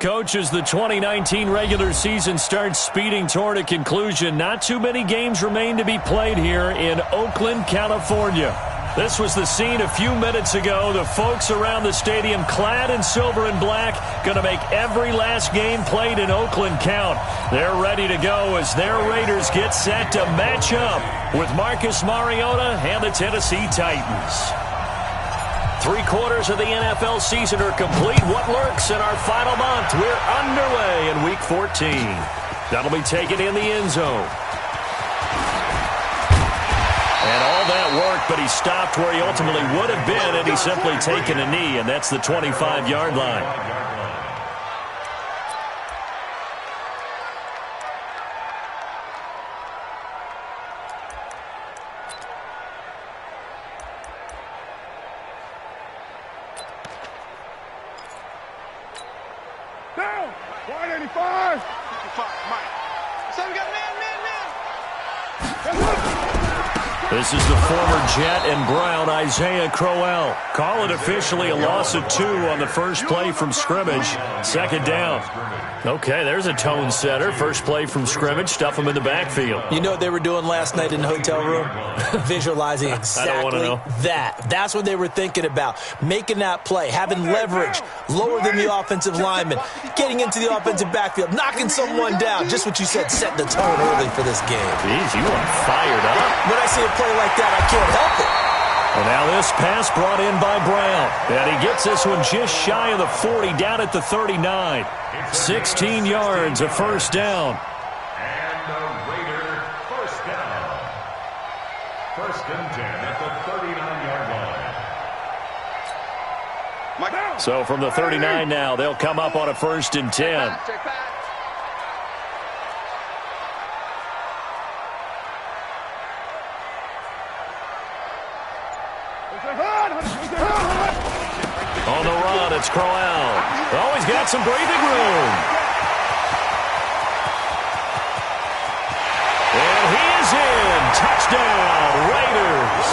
Coach, as the 2019 regular season starts speeding toward a conclusion, not too many games remain to be played here in Oakland, California. This was the scene a few minutes ago. The folks around the stadium clad in silver and black going to make every last game played in Oakland count. They're ready to go as their Raiders get set to match up with Marcus Mariota and the Tennessee Titans. 3/4 of the NFL season are complete. What lurks in our final month? We're underway in Week 14. That'll be taken in the end zone. And all that work, but he stopped where he ultimately would have been, and he's simply taken a knee, and that's the 25-yard line. Down! 185! 55, Mike. So we got man. This is the former Jet and Brown, Isaiah Crowell. Call it officially a loss of 2 on the first play from scrimmage. Second down. Okay, there's a tone setter. First play from scrimmage, stuff him in the backfield. You know what they were doing last night in the hotel room? Visualizing exactly that. That's what they were thinking about. Making that play, having leverage, lower than the offensive lineman, getting into the offensive backfield, knocking someone down. Just what you said, setting the tone early for this game. Jeez, you are fired up. When I see a play like that, I can't help it. Well, now this pass brought in by Brown. And he gets this one just shy of the 40, down at the 39. 16 yards, a first down. And the Raider first down. First and 10 at the 39-yard line. So from the 39 now, they'll come up on a first and 10. On the run, it's Crowell. Oh, he's got some breathing room. And he is in. Touchdown, Raiders.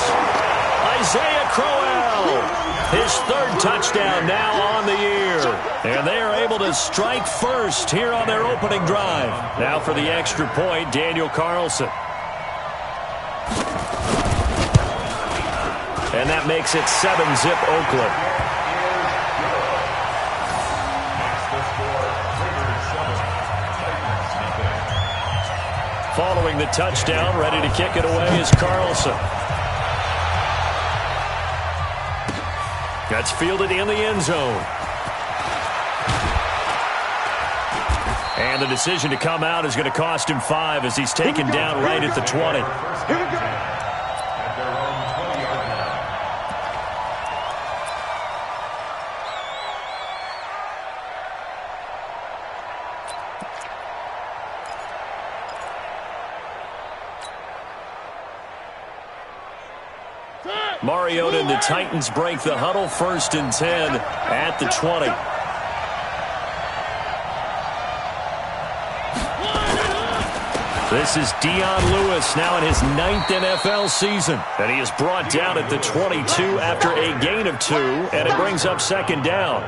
Isaiah Crowell. His third touchdown now on the year. And they are able to strike first here on their opening drive. Now for the extra point, Daniel Carlson. And that makes it 7-zip Oakland. Following the touchdown, ready to kick it away is Carlson. That's fielded in the end zone. And the decision to come out is going to cost him 5 as he's taken down right at the 20. Mariota and the Titans break the huddle, first and 10 at the 20. This is Dion Lewis now in his 9th NFL season. And he is brought down at the 22 after a gain of 2, and it brings up second down.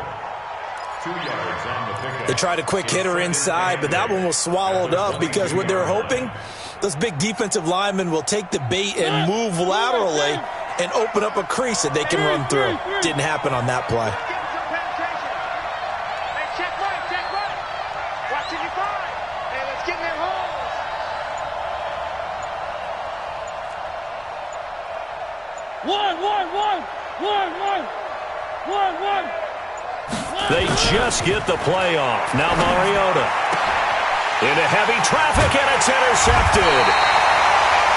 2 yards on the pickup. They tried a quick hitter inside, but that one was swallowed up because what they're hoping, those big defensive linemen will take the bait and move laterally and open up a crease that they can run through. Didn't happen on that play. Check right. Watching you find. Hey, let's get in their holes. One. They just get the play off. Now Mariota into heavy traffic, and it's intercepted.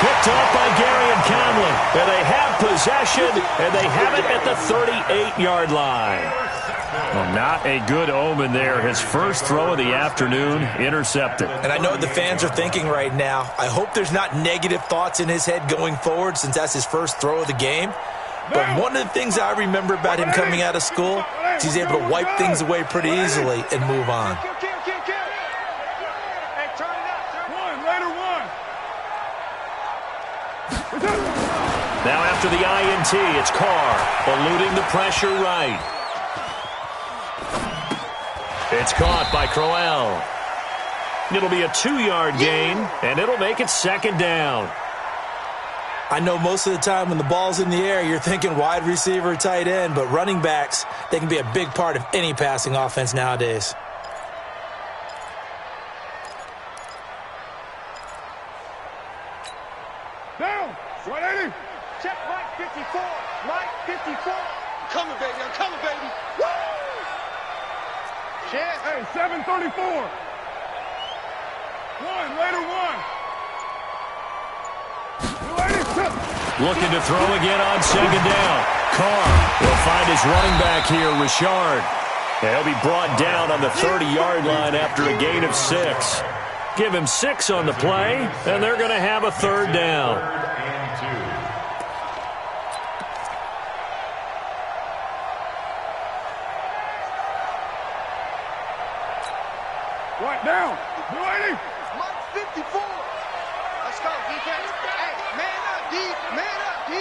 Picked off by Gary and Conley. And they have possession, and they have it at the 38-yard line. Well, not a good omen there. His first throw of the afternoon, intercepted. And I know what the fans are thinking right now. I hope there's not negative thoughts in his head going forward since that's his first throw of the game. But one of the things I remember about him coming out of school is he's able to wipe things away pretty easily and move on. Now after the INT, it's Carr eluding the pressure right. It's caught by Crowell. It'll be a 2-yard gain, and it'll make it second down. I know most of the time when the ball's in the air, you're thinking wide receiver, tight end, but running backs, they can be a big part of any passing offense nowadays. Down. 180. Check Mike 54. Mike 54. Coming, baby. I'm coming, baby. Woo! Chance. Hey, 734. Later one. Looking to throw again on second down. Carr will find his running back here, Richard. He'll be brought down on the 30-yard line after a gain of 6. Give him 6 on the play, and they're going to have a third down. Right down. 280. Mike 54. Let's go, defense. Hey, man up, D. Man up, D.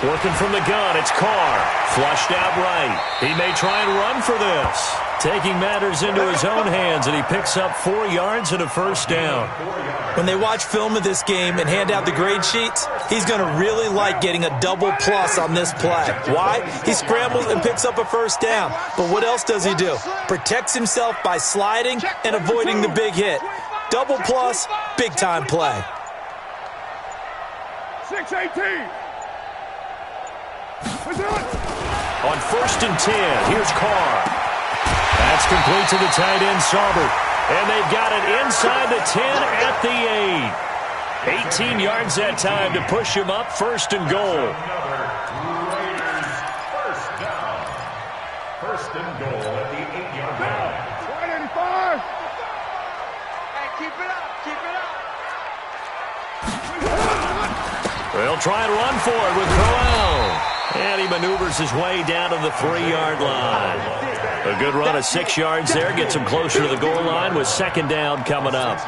Working from the gun, it's Carr. Flushed out right. He may try and run for this. Taking matters into his own hands, and he picks up 4 yards and a first down. When they watch film of this game and hand out the grade sheets, he's going to really like getting a double plus on this play. Why? He scrambles and picks up a first down. But what else does he do? Protects himself by sliding and avoiding the big hit. Double plus, big-time play. 618. On 1st and 10, here's Carr. That's complete to the tight end, Saubert. And they've got it inside the 10 at the 8. 18 yards that time to push him up, 1st and goal. First down. 1st and goal at the 8-yard line. 185. Hey, keep it up. Keep it up. They'll try and run for it with Crowell. And he maneuvers his way down to the 3-yard line. A good run of 6 yards there. Gets him closer to the goal line with second down coming up.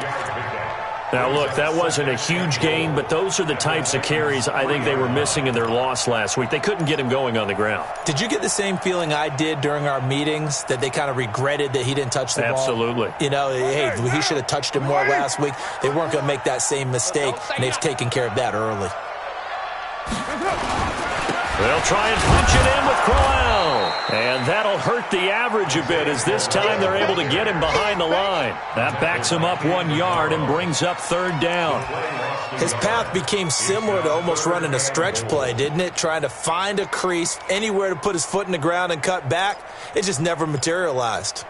Now, look, that wasn't a huge gain, but those are the types of carries I think they were missing in their loss last week. They couldn't get him going on the ground. Did you get the same feeling I did during our meetings, that they kind of regretted that he didn't touch the ball? Absolutely. You know, hey, he should have touched it more last week. They weren't going to make that same mistake, and they've taken care of that early. They'll try and punch it in with Crowell. And that'll hurt the average a bit, as this time they're able to get him behind the line. That backs him up 1 yard and brings up third down. His path became similar to almost running a stretch play, didn't it? Trying to find a crease, anywhere to put his foot in the ground and cut back. It just never materialized.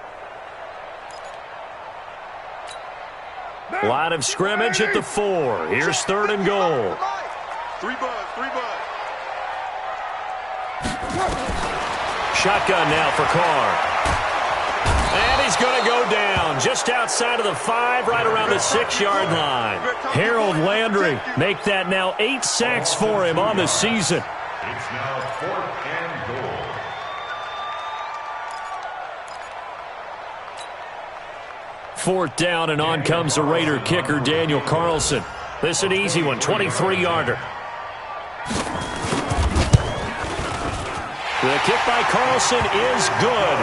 Line of scrimmage at the 4. Here's 3rd and goal. 3 bud. Shotgun now for Carr. And he's going to go down just outside of the 5, right around the 6-yard line. Harold Landry make that now 8 sacks for him on the season. It's now 4th and goal. Fourth down, and on comes the Raider kicker, Daniel Carlson. This is an easy one, 23-yarder. The kick by Carlson is good.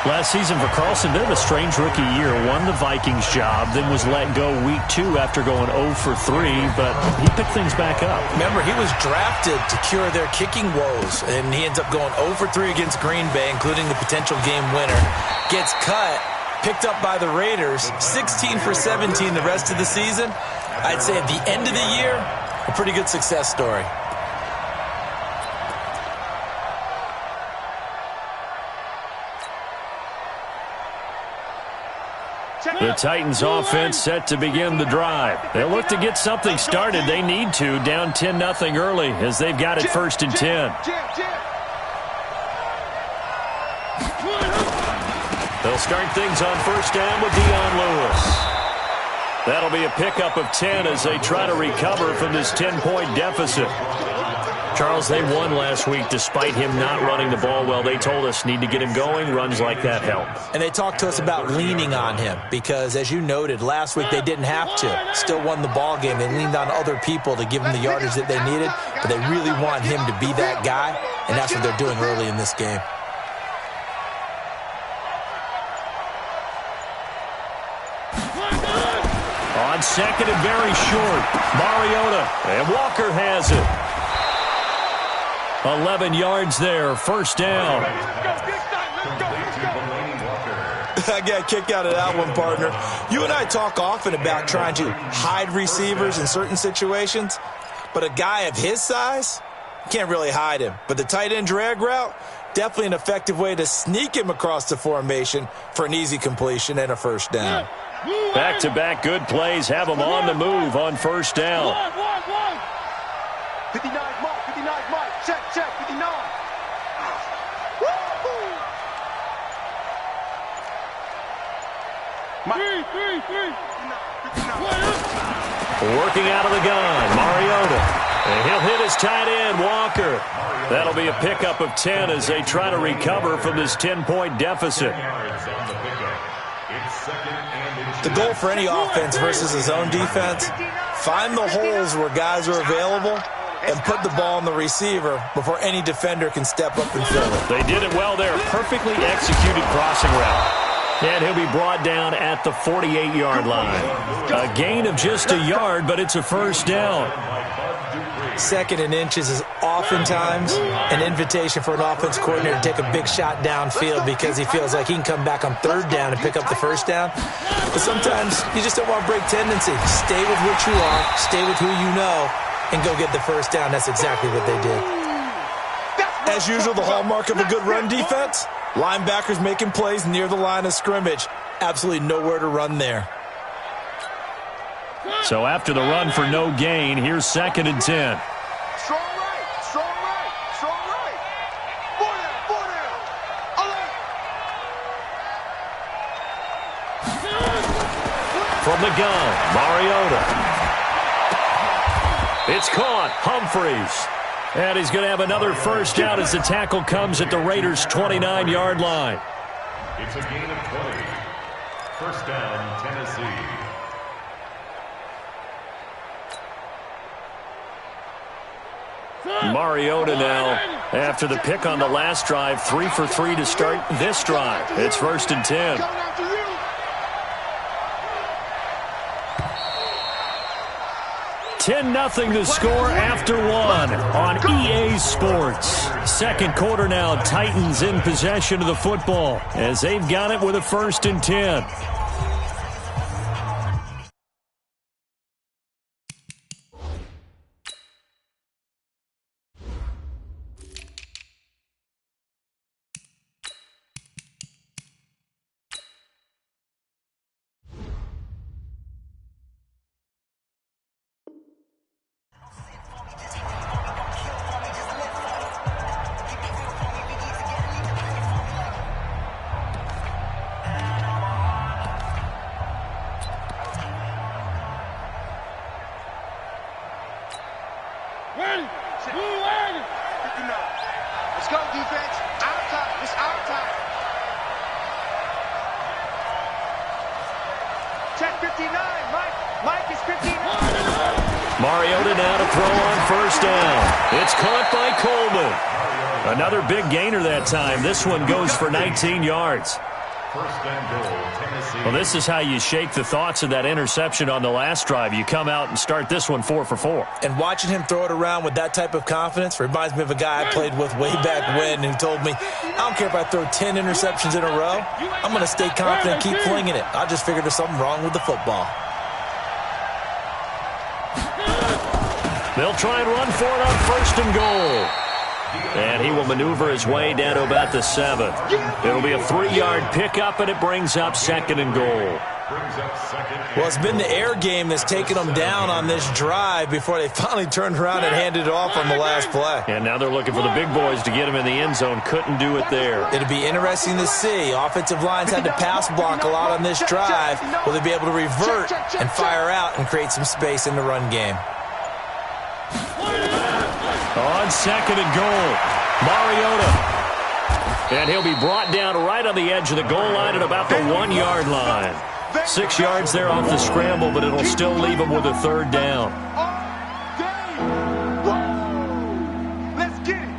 Last season for Carlson, bit of a strange rookie year. Won the Vikings job, then was let go week 2 after going 0 for 3, but he picked things back up. Remember, he was drafted to cure their kicking woes, and he ends up going 0 for 3 against Green Bay, including the potential game winner. Gets cut, picked up by the Raiders, 16 for 17 the rest of the season. I'd say at the end of the year, a pretty good success story. The Titans offense set to begin the drive. They'll look to get something started. They need to, down 10-0 early, as they've got it 1st and 10. They'll start things on 1st down with Dion Lewis. That'll be a pickup of 10 as they try to recover from this 10-point deficit. Charles, they won last week despite him not running the ball well. They told us need to get him going. Runs like that help. And they talked to us about leaning on him because, as you noted, last week they didn't have to. Still won the ball game. They leaned on other people to give them the yardage that they needed, but they really want him to be that guy, and that's what they're doing early in this game. On second and very short, Mariota, and Walker has it. 11 yards there, first down. I got kicked out of that one, partner. You and I talk often about trying to hide receivers in certain situations, but a guy of his size, can't really hide him. But the tight end drag route, definitely an effective way to sneak him across the formation for an easy completion and a first down. Back-to-back good plays have him on the move on first down. 59 Mike, 59 Mike, check, 59. Working out of the gun, Mariota. And he'll hit his tight end, Walker. That'll be a pickup of 10 as they try to recover from this 10-point deficit. The goal for any offense versus his own defense, find the holes where guys are available and put the ball on the receiver before any defender can step up and fill it. They did it well there. Perfectly executed crossing route. And he'll be brought down at the 48-yard line. A gain of just a yard, but it's a first down. Second and inches is oftentimes an invitation for an offense coordinator to take a big shot downfield because he feels like he can come back on third down and pick up the first down. But sometimes you just don't want to break tendency. Stay with what you are, stay with who you know, and go get the first down. That's exactly what they did. As usual, the hallmark of a good run defense, linebackers making plays near the line of scrimmage. Absolutely nowhere to run there. So after the run for no gain, here's second and 10. Strong right, strong right, strong right. Four down, alert. From the gun, Mariota. It's caught, Humphreys. And he's going to have another first down as the tackle comes at the Raiders' 29-yard line. It's a gain of 20. First down, Tennessee. Mariota now, after the pick on the last drive, 3 for 3 to start this drive. It's first and 10. 10-0 the score after one on EA Sports. Second quarter now, Titans in possession of the football as they've got it with a first and 10. Let's go, defense. Our time. It's our time. Check 59. Mike is 59. Mariota now to throw on first down. It's caught by Coleman. Another big gainer that time. This one goes for 19 yards. First and goal, Tennessee. Well, this is how you shake the thoughts of that interception on the last drive. You come out and start this one 4 for 4. And watching him throw it around with that type of confidence reminds me of a guy I played with way back when who told me, I don't care if I throw 10 interceptions in a row. I'm going to stay confident and keep flinging it. I just figured there's something wrong with the football. They'll try and run for it on first and goal. And he will maneuver his way down to about the 7. It'll be a 3-yard pickup, and it brings up second and goal. Well, it's been the air game that's taken them down on this drive before they finally turned around and handed it off on the last play. And now they're looking for the big boys to get him in the end zone. Couldn't do it there. It'll be interesting to see. Offensive lines had to pass block a lot on this drive. Will they be able to revert and fire out and create some space in the run game? On second and goal, Mariota. And he'll be brought down right on the edge of the goal line at about the 1 yard line. 6 yards there off the scramble, but it'll still leave him with a third down. Let's get it.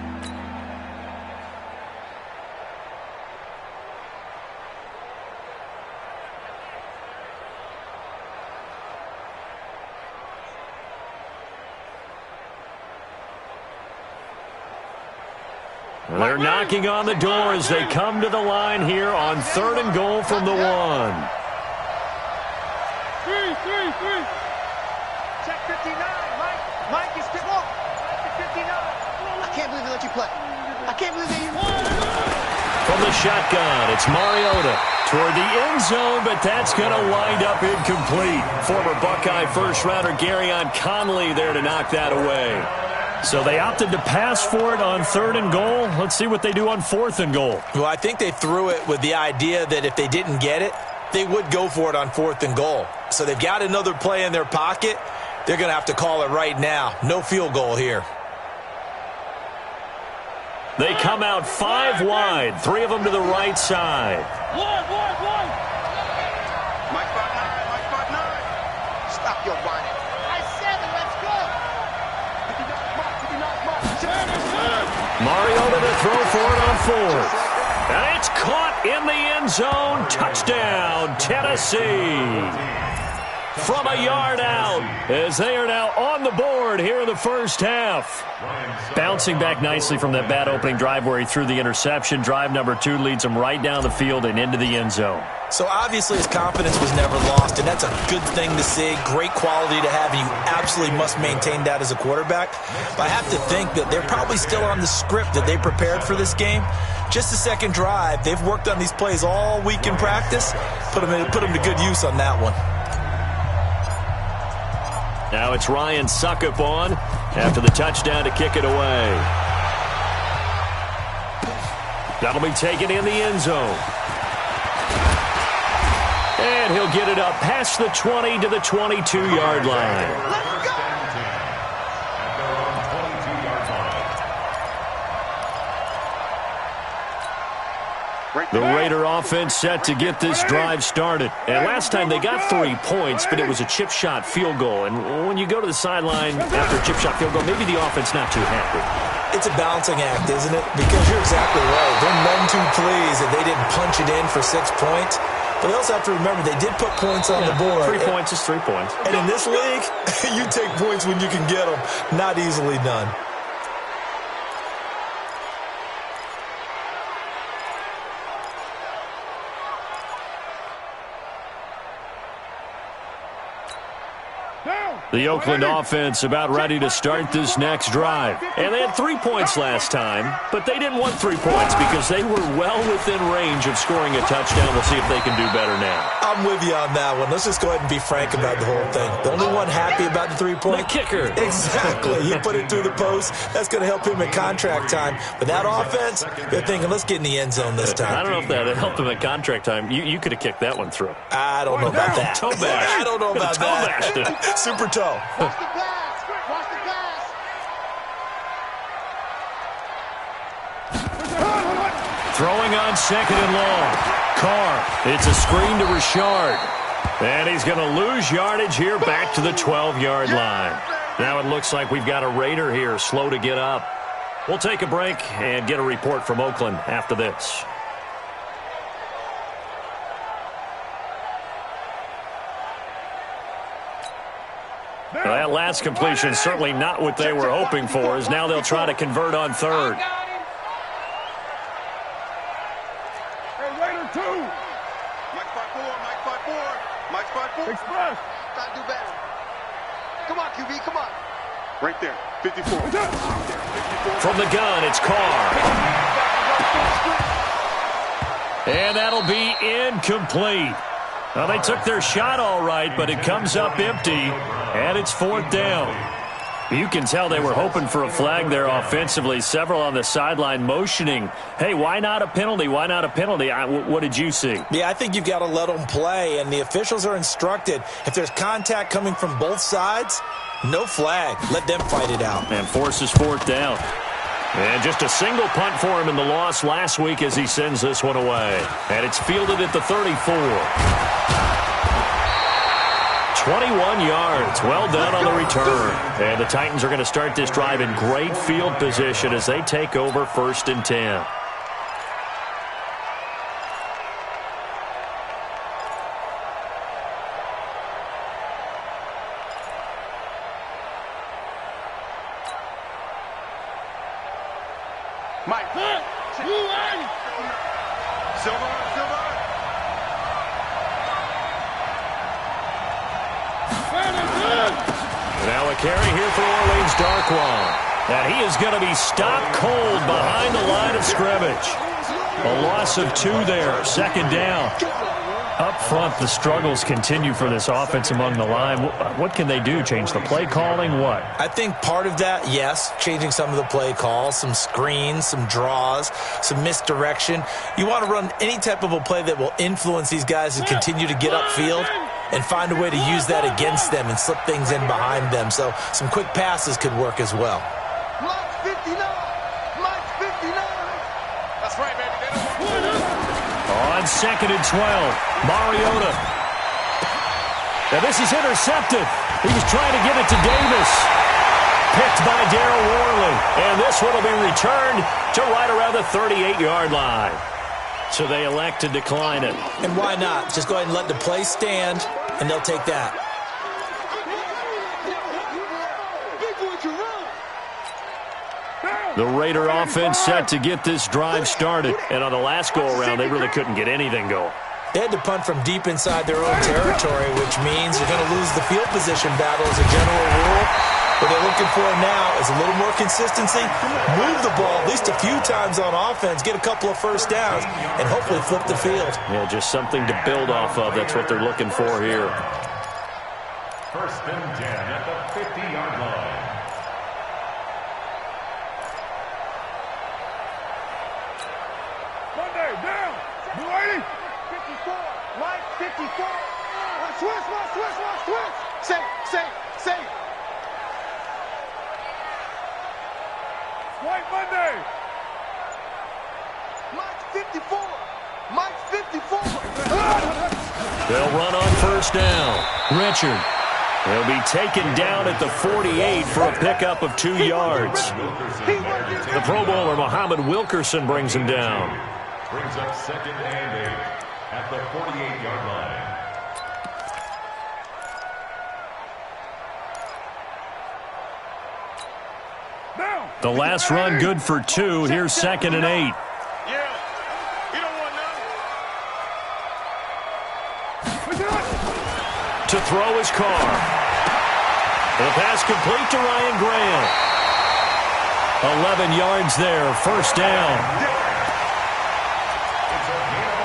They're knocking on the door as they come to the line here on 3rd and goal from the 1. Three. Check 59, Mike. Mike is still off. 59. I can't believe they let you play. I can't believe they... From the shotgun, it's Mariota toward the end zone, but that's going to wind up incomplete. Former Buckeye first-rounder Canale there to knock that away. So they opted to pass for it on 3rd and goal. Let's see what they do on 4th and goal. Well, I think they threw it with the idea that if they didn't get it, they would go for it on 4th and goal. So they've got another play in their pocket. They're going to have to call it right now. No field goal here. They come out 5 wide, 3 of them to the right side. One. Mike 5'9". Stop your whining. I said it, let's go. 59, Mariota to throw for it on 4th. And it's caught in the end zone. Touchdown, Tennessee. From a yard out, as they are now on the board here in the first half. Bouncing back nicely from that bad opening drive where he threw the interception. Drive number 2 leads him right down the field and into the end zone. So obviously his confidence was never lost, and that's a good thing to see. Great quality to have, and you absolutely must maintain that as a quarterback. But I have to think that they're probably still on the script that they prepared for this game. Just the second drive, they've worked on these plays all week in practice. Put them to good use on that one. Now it's Ryan Suckup on after the touchdown to kick it away. That'll be taken in the end zone. And he'll get it up past the 20 to the 22-yard line. The Raider offense set to get this drive started. And last time they got 3 points, but it was a chip shot field goal. And when you go to the sideline after a chip shot field goal, maybe the offense not too happy. It's a balancing act, isn't it? Because you're exactly right. They're none too pleased that they didn't punch it in for 6 points. But they also have to remember they did put points on the board. 3 points is 3 points. And in this league, you take points when you can get them. Not easily done. The Oakland offense about ready to start this next drive. And they had 3 points last time, but they didn't want 3 points because they were well within range of scoring a touchdown. We'll see if they can do better now. I'm with you on that one. Let's just go ahead and be frank about the whole thing. The only one happy about the 3-point? The kicker. Exactly. He put it through the post. That's going to help him at contract time. But that offense, they're thinking, let's get in the end zone this time. I don't know if that helped him at contract time. You could have kicked that one through. I don't know about that. Toe bash. I don't know about that. Super toe. Watch the pass. Watch the pass. Throwing on 2nd and long. Carr. It's a screen to Richard. And he's going to lose yardage here back to the 12-yard line. Now it looks like we've got a Raider here slow to get up. We'll take a break and get a report from Oakland after this. That last completion certainly not what they were hoping for, as now they'll try to convert on 3rd. Hey, Raider 2. Mike 5'4", Mike 5'4". Mike 5'4". Express. Gotta do better. Come on, QB, come on. Right there. 54. From the gun, it's Carr. And that'll be incomplete. Well, they took their shot all right, but it comes up empty, and it's 4th down. You can tell they were hoping for a flag there offensively. Several on the sideline motioning, hey, why not a penalty? Why not a penalty? What did you see? Yeah, I think you've got to let them play, and the officials are instructed if there's contact coming from both sides, No flag. Let them fight it out. And forces fourth down. And just a single punt for him in the loss last week as he sends this one away. And it's fielded at the 34. 21 yards. Well done on the return. And the Titans are going to start this drive in great field position as they take over 1st and 10. Mike. Silver. Now a carry here for Orleans Darkwan. And he is going to be stopped cold behind the line of scrimmage. A loss of 2 there. 2nd down. Up front, the struggles continue for this offense among the line. What can they do? Change the play calling? What? I think part of that, yes, changing some of the play calls, some screens, some draws, some misdirection. You want to run any type of a play that will influence these guys to continue to get upfield and find a way to use that against them and slip things in behind them. So some quick passes could work as well. Mike's 59. Mike's 59. That's right, baby. On 2nd and 12, Mariota. Now this is intercepted. He was trying to get it to Davis. Picked by Darryl Worley. And this one will be returned to right around the 38-yard line. So they elect to decline it. And why not? Just go ahead and let the play stand, and they'll take that. The Raider offense set to get this drive started. And on the last go-around, they really couldn't get anything going. They had to punt from deep inside their own territory, which means you're going to lose the field position battle as a general rule. What they're looking for now is a little more consistency, move the ball at least a few times on offense, get a couple of first downs, and hopefully flip the field. Yeah, just something to build off of. That's what they're looking for here. 1st and 10 at the 50-yard line. Monday, down. Blue 80. 54. Mike, 54. Switch. Say. White Monday. Mike's 54. Mike's 54. They'll run on 1st down. Richard. He'll be taken down at the 48 for a pickup of 2 yards. The Pro Bowler, Muhammad Wilkerson, brings him down. Brings up 2nd and 8 at the 48-yard line. The last run good for 2. Here's 2nd and 8. Yeah. You don't want none. To throw his car. The pass complete to Ryan Graham. 11 yards there. 1st down.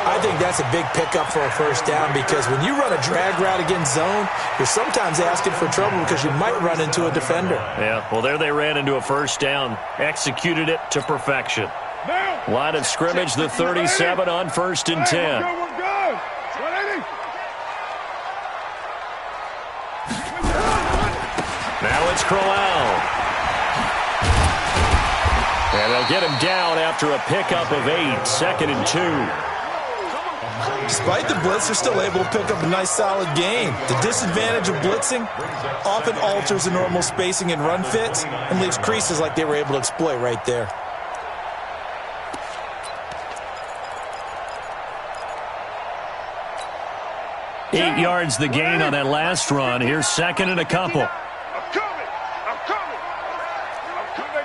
I think that's a big pickup for a 1st down because when you run a drag route against zone, you're sometimes asking for trouble because you might run into a defender. Yeah, well, there they ran into a 1st down. Executed it to perfection. Line of scrimmage, the 37 on 1st and 10. We're good. 180. Now it's Crowell. And they'll get him down after a pickup of 8. 2nd and 2. Despite the blitz, they're still able to pick up a nice, solid gain. The disadvantage of blitzing often alters the normal spacing and run fits and leaves creases like they were able to exploit right there. Eight yards the gain on that last run. Here's 2nd and a couple. I'm coming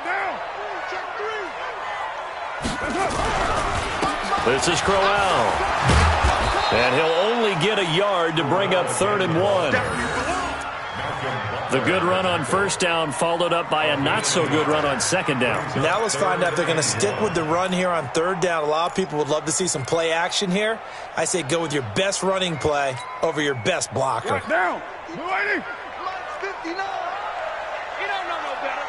down. This is Crowell. And he'll only get a yard to bring up 3rd and 1. The good run on 1st down followed up by a not-so-good run on 2nd down. Now let's find out if they're going to stick with the run here on 3rd down. A lot of people would love to see some play action here. I say go with your best running play over your best blocker. Right down. Blue 80. Mike's 59. You don't know no better.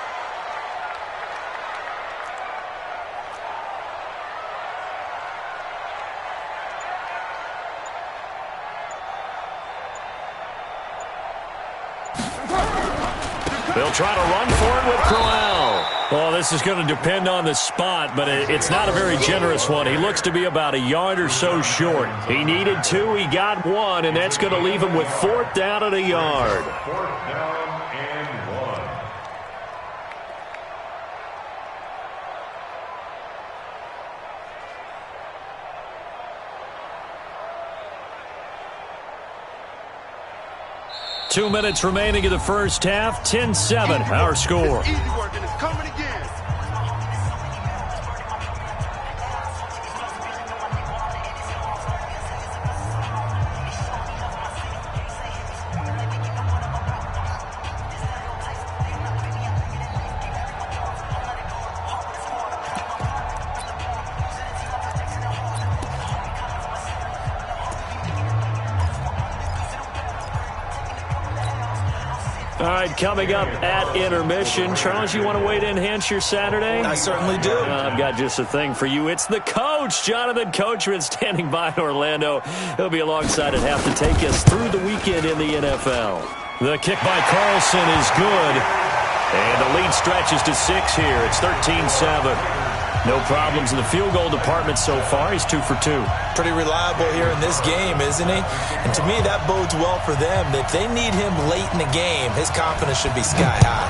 They'll try to run for it with Crowell. Well, this is going to depend on the spot, but it's not a very generous one. He looks to be about a yard or so short. He needed 2, he got 1, and that's going to leave him with 4th down and a yard. 4th down and 1. Two minutes remaining in the first half. 10-7, our score. Easy work, and it's coming again. All right, coming up at intermission. Charles, you want to wait to enhance your Saturday? I certainly do. I've got just a thing for you. It's the coach, Jonathan Coachman, standing by in Orlando. He'll be alongside at half to take us through the weekend in the NFL. The kick by Carlson is good. And the lead stretches to 6 here. It's 13-7. No problems in the field goal department so far. He's 2 for 2. Pretty reliable here in this game, isn't he? And to me, that bodes well for them. If they need him late in the game, his confidence should be sky high.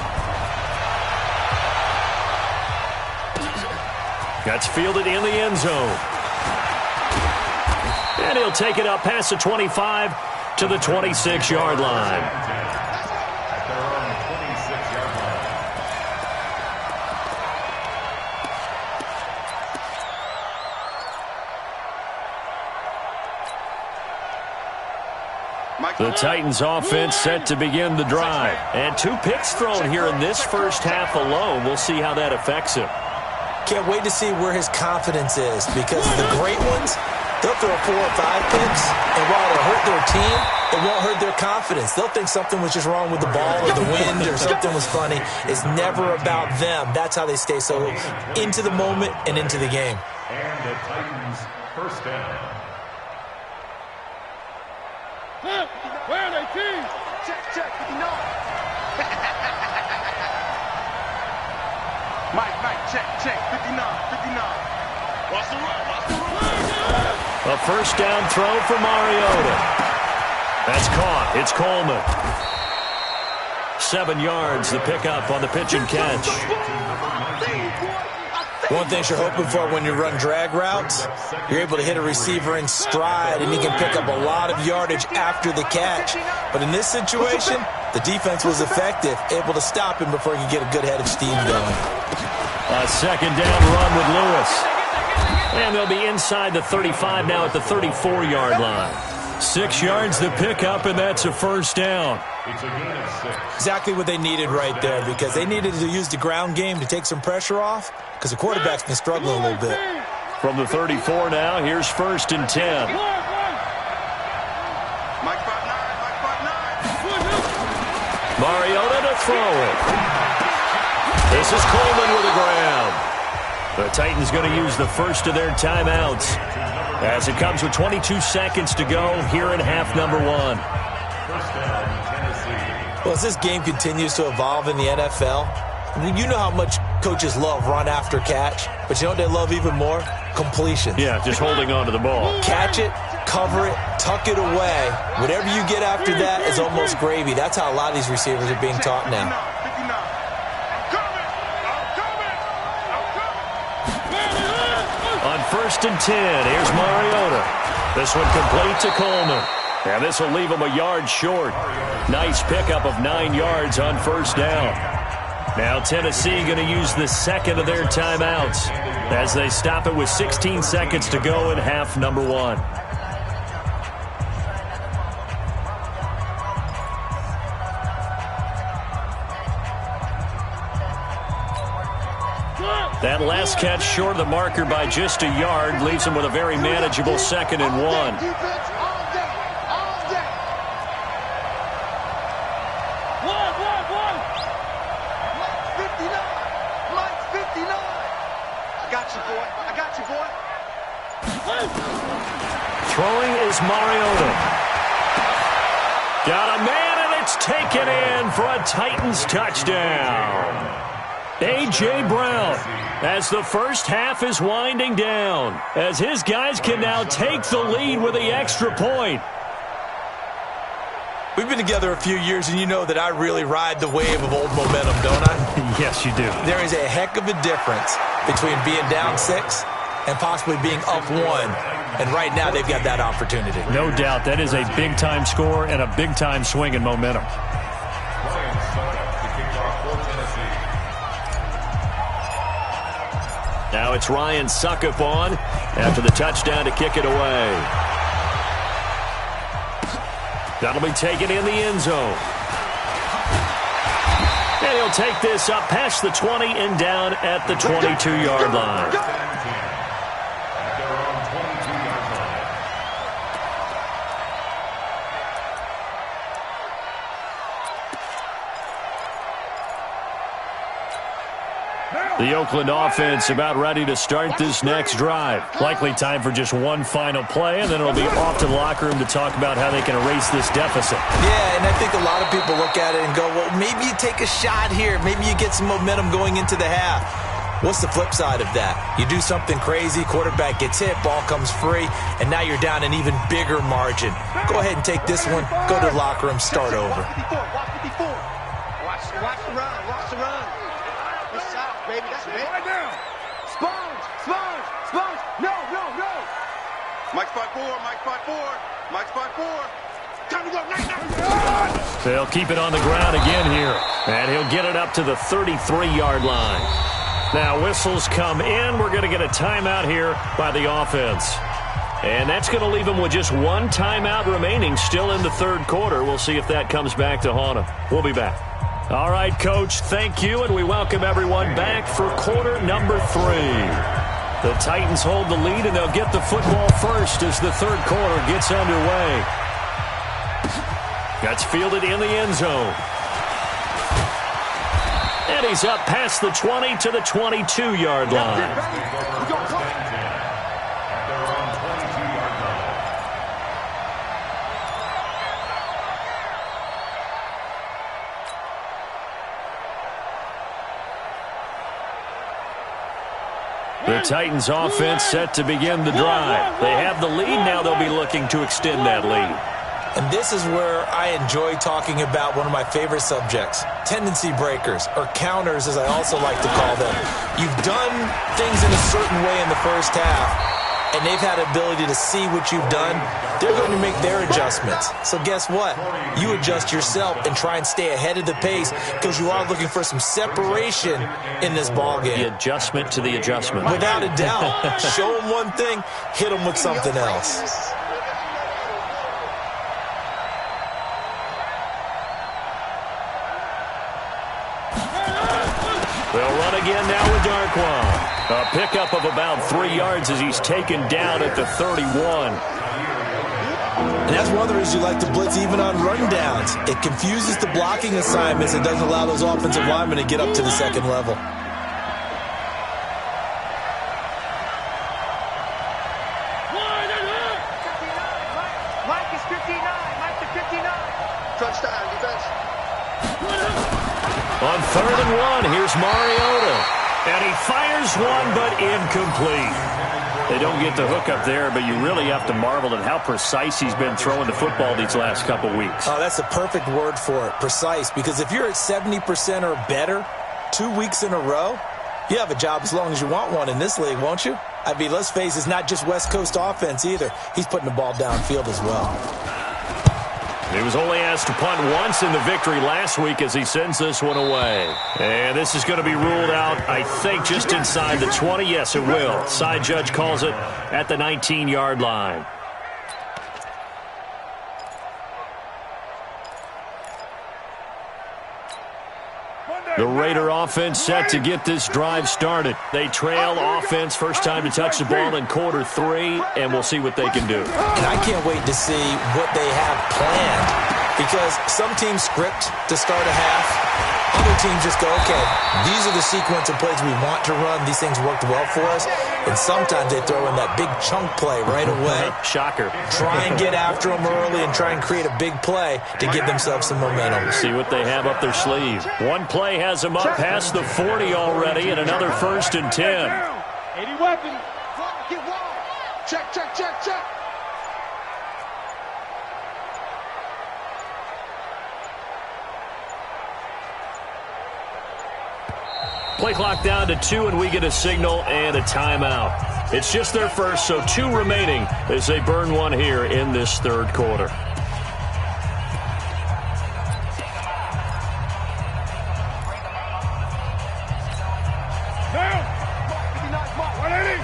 That's fielded in the end zone. And he'll take it up past the 25 to the 26-yard line. At their own 26-yard line. The Titans offense set to begin the drive. And 2 picks thrown here in this first half alone. We'll see how that affects him. Can't wait to see where his confidence is, because the great ones, they'll throw 4 or 5 picks, and while it'll hurt their team, it won't hurt their confidence. They'll think something was just wrong with the ball or the wind or something was funny. It's never about them. That's how they stay so into the moment and into the game. And the Titans first down. Where are they, team? Check, 59. Mike, check, 59. Watch the run. A first down throw for Mariota. That's caught. It's Coleman. 7 yards, the pickup on the pitch and catch. One thing you're hoping for when you run drag routes, you're able to hit a receiver in stride, and he can pick up a lot of yardage after the catch. But in this situation, the defense was effective, able to stop him before he could get a good head of steam going. A second down run with Lewis. And they'll be inside the 35 now at the 34-yard line. 6 yards the pickup, and that's a first down. It's a gain of 6. Exactly what they needed right there, because they needed to use the ground game to take some pressure off, because the quarterback's been struggling a little bit. From the 34 now, here's 1st and 10. Mike 5'9". Mariota to throw it. This is Coleman with the ground. The Titans going to use the first of their timeouts as it comes with 22 seconds to go here in half number 1. First down, Tennessee. Well, as this game continues to evolve in the NFL, you know how much coaches love run after catch, but you know what they love even more? Completion. Yeah, just holding on to the ball. Catch it, cover it, tuck it away. Whatever you get after that is almost gravy. That's how a lot of these receivers are being taught now. On 1st and 10, here's Mariota. This one complete to Coleman. And this will leave him a yard short. Nice pickup of 9 yards on first down. Now Tennessee going to use the second of their timeouts as they stop it with 16 seconds to go in half number 1. That last catch short of the marker by just a yard leaves him with a very manageable 2nd and 1. Defense all day. One. Mike's 59. I got you, boy. Throwing is Mariota. Got a man, and it's It's taken in for a Titans touchdown. A.J. Brown, as the first half is winding down, as his guys can now take the lead with the extra point. We've been together a few years, and you know that I really ride the wave of old momentum, don't I? Yes, you do. There is a heck of a difference between being down 6 and possibly being up 1. And right now, they've got that opportunity. No doubt. That is a big-time score and a big-time swing in momentum. Now it's Ryan Suckup on after the touchdown to kick it away. That'll be taken in the end zone. And he'll take this up past the 20 and down at the 22-yard line. The Oakland offense about ready to start this next drive. Likely time for just one final play, and then it'll be off to the locker room to talk about how they can erase this deficit. Yeah, and I think a lot of people look at it and go, well, maybe you take a shot here. Maybe you get some momentum going into the half. What's the flip side of that? You do something crazy, quarterback gets hit, ball comes free, and now you're down an even bigger margin. Go ahead and take this one, go to the locker room, start over. Watch the run. Watch the run. This out, baby. That's it. Right now. Sponge. No. Mike spot 4. Mike spot 4. Time to go. Nice. They'll keep it on the ground again here. And he'll get it up to the 33-yard line. Now whistles come in. We're going to get a timeout here by the offense. And that's going to leave him with just one timeout remaining still in the third quarter. We'll see if that comes back to haunt him. We'll be back. All right, Coach, thank you, and we welcome everyone back for quarter number 3. The Titans hold the lead, and they'll get the football first as the third quarter gets underway. That's fielded in the end zone. And he's up past the 20 to the 22-yard line. The Titans offense set to begin the drive. They have the lead. Now they'll be looking to extend that lead. And this is where I enjoy talking about one of my favorite subjects, tendency breakers, or counters as I also like to call them. You've done things in a certain way in the first half, and they've had the ability to see what you've done. They're going to make their adjustments. So guess what? You adjust yourself and try and stay ahead of the pace because you are looking for some separation in this ballgame. The adjustment to the adjustment. Without a doubt. Show them one thing, hit them with something else. They'll run again now with Darkwan. A pickup of about 3 yards as he's taken down at the 31. And that's one of the reasons you like to blitz even on rundowns. It confuses the blocking assignments and doesn't allow those offensive linemen to get up to the second level. Mike is 59. Mike to 59. Touchdown, defense. On 3rd and 1, here's Mariota. And he fires one, but incomplete. They don't get the hook up there, but you really have to marvel at how precise he's been throwing the football these last couple weeks. Oh, that's the perfect word for it, precise. Because if you're at 70% or better 2 weeks in a row, you have a job as long as you want one in this league, won't you? I mean, let's face it, it's not just West Coast offense either. He's putting the ball downfield as well. He was only asked to punt once in the victory last week as he sends this one away. And this is going to be ruled out, I think, just inside the 20. Yes, it will. Side judge calls it at the 19-yard line. The Raider offense set to get this drive started. They trail offense first time to touch the ball in quarter 3, and we'll see what they can do. And I can't wait to see what they have planned because some teams script to start a half. other teams just go, okay, these are the sequence of plays we want to run. These things worked well for us. And sometimes they throw in that big chunk play right away. Shocker. Try and get after them early and try and create a big play to give themselves some momentum. See what they have up their sleeve. One play has them up past the 40 already, and another 1st and 10. 80 weapons. Get wide. Check, check, check, check. Play clock down to 2, and we get a signal and a timeout. It's just their first, so 2 remaining as they burn one here in this 3rd quarter. Down. 180.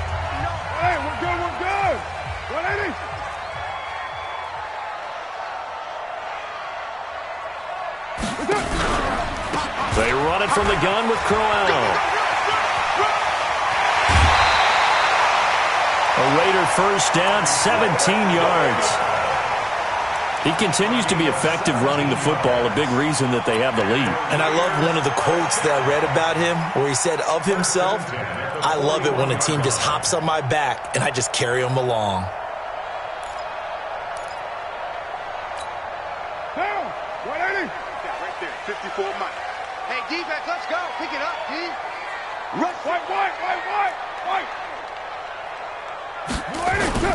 Hey, we're good, we're good. 180. They run it from the gun with Crowell. A Raider first down, 17 yards. He continues to be effective running the football, a big reason that they have the lead. And I love one of the quotes that I read about him where he said of himself, I love it when a team just hops on my back and I just carry them along. Down. 180. Right there. 54 miles. Hey, defense, let's go. Pick it up, D. Rush. White. 280.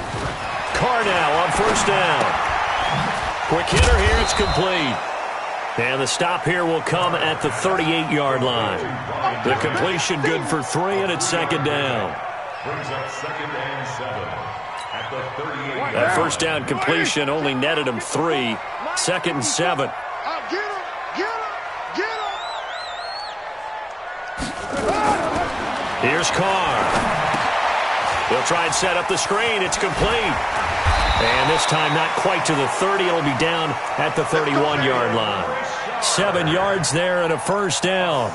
Carr now on first down. Quick hitter here, it's complete. And the stop here will come at the 38-yard line. The completion good for 3, and it's 2nd down. Brings up 2nd and 7 at the 38. That first down completion only netted him 3. 2nd and 7. Get him. Here's Carr. He'll try and set up the screen. It's complete. And this time not quite to the 30. It'll be down at the 31-yard line. 7 yards there and a first down.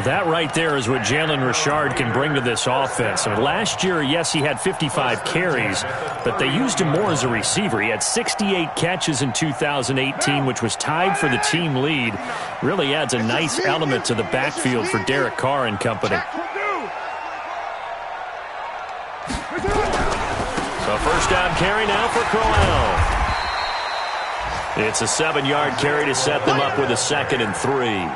That right there is what Jalen Richard can bring to this offense. I mean, last year, yes, he had 55 carries, but they used him more as a receiver. He had 68 catches in 2018, which was tied for the team lead. Really adds a nice element to the backfield for Derek Carr and company. So first down carry now for Crowell. It's a 7-yard carry to set them up with a 2nd and 3.